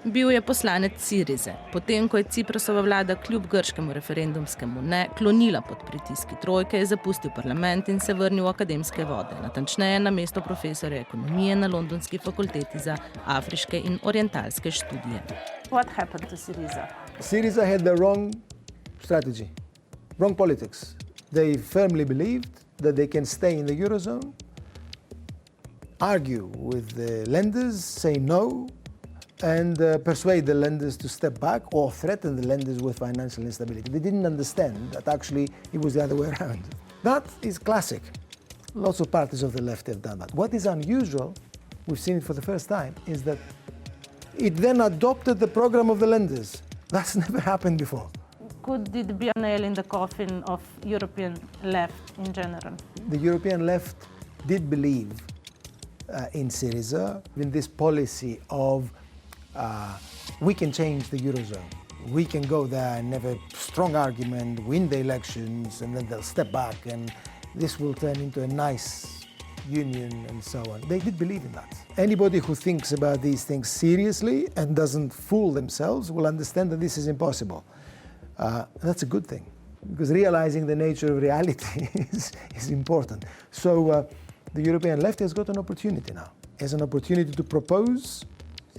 Bil je poslanec Sirize, potem ko je Ciprasova vlada kljub grškemu referendumskemu ne klonila pod pritiski trojke, je zapustil parlament in se vrnil v akademske vode, natančneje na mesto profesorja ekonomije na Londonski fakulteti za afriške in orientalske študije. What happened to Syriza? Syriza had the wrong strategy, wrong politics. They firmly believed that they can stay in the Eurozone, argue with the lenders, say no, and persuade the lenders to step back or threaten the lenders with financial instability. They didn't understand that actually it was the other way around. That is classic. Lots of parties of the left have done that. What is unusual, we've seen it for the first time, is that it then adopted the program of the lenders. That's never happened before. Could it be a nail in the coffin of European left in general? The European left did believe in Syriza, in this policy of we can change the Eurozone. We can go there and have a strong argument, win the elections, and then they'll step back, and this will turn into a nice union and so on. They did believe in that. Anybody who thinks about these things seriously and doesn't fool themselves will understand that this is impossible. That's a good thing, because realizing the nature of reality is important. So the European left has got an opportunity now. It has an opportunity to propose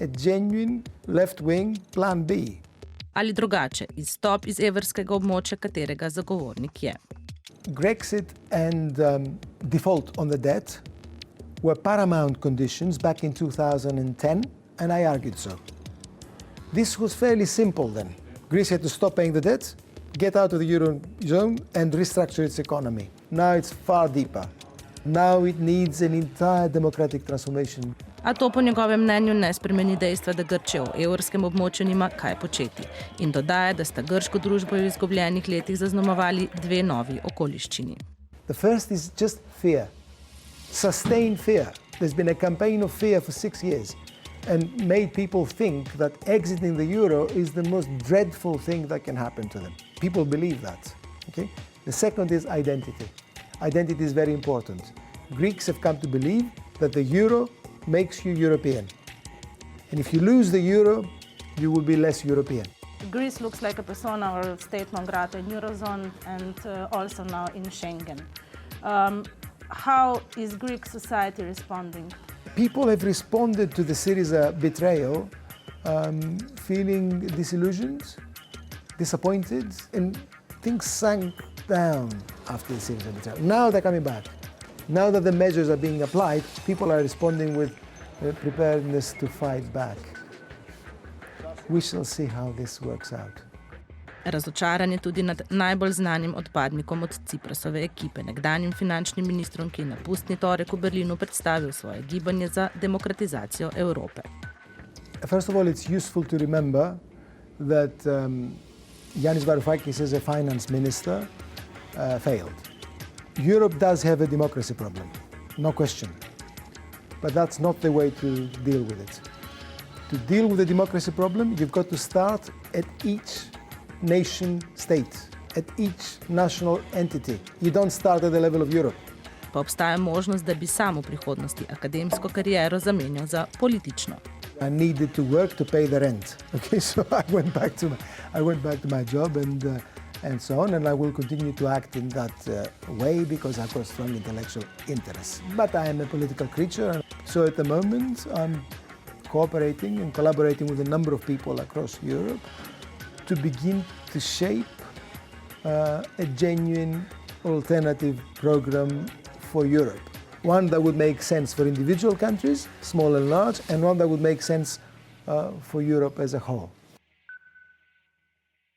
a genuine left-wing plan B. Ali drugače, izstop iz evrskega območja, katerega zagovornik je. Brexit and default on the debt were paramount conditions back in 2010, and I argued so. This was fairly simple then. Greece had to stop paying the debt, get out of the Eurozone, and restructure its economy. Now it's far deeper. Now it needs an entire democratic transformation. A to po njegovem mnenju ne spremeni dejstva, da Grčija v evrskem območju nima kaj početi. In dodaja, da sta grško družbo v izgubljenih letih zaznamovali dve novi okoliščini. The first is just fear. Sustained fear. There's been a campaign of fear for 6 years and made people think that exiting the euro is the most dreadful thing that can happen to them. People believe that. Okay? The second is identity. Identity is very important. Greeks have come to believe that the euro makes you European. And if you lose the euro, you will be less European. Greece looks like a persona or state non grata in Eurozone and also now in Schengen. How is Greek society responding? People have responded to the Syriza betrayal feeling disillusioned, disappointed, and things sank down after the Syriza betrayal. Now they're coming back. Now that the measures are being applied, people are responding with preparedness to fight back. We shall see how this works out. Razočaran je tudi nad najbolj znanim odpadnikom od Ciprasove ekipe, nekdanjim finančnim ministrom, ki je na pustni torek v Berlinu predstavil svoje gibanje za demokratizacijo Evrope. First of all, it's useful to remember that Yanis Varoufakis as a finance minister failed. Europe does have a democracy problem, no question. But that's not the way to deal with it. To deal with the democracy problem, you've got to start at each nation state, at each national entity. You don't start at the level of Europe. Pa obstaja možnost, da bi sam v prihodnosti akademsko kariero zamenjal za politično. I needed to work to pay the rent. Okay, so I went back to my job and so on, and I will continue to act in that way because I've got strong intellectual interests. But I am a political creature, and so at the moment I'm cooperating and collaborating with a number of people across Europe to begin to shape a genuine alternative program for Europe. One that would make sense for individual countries, small and large, and one that would make sense for Europe as a whole.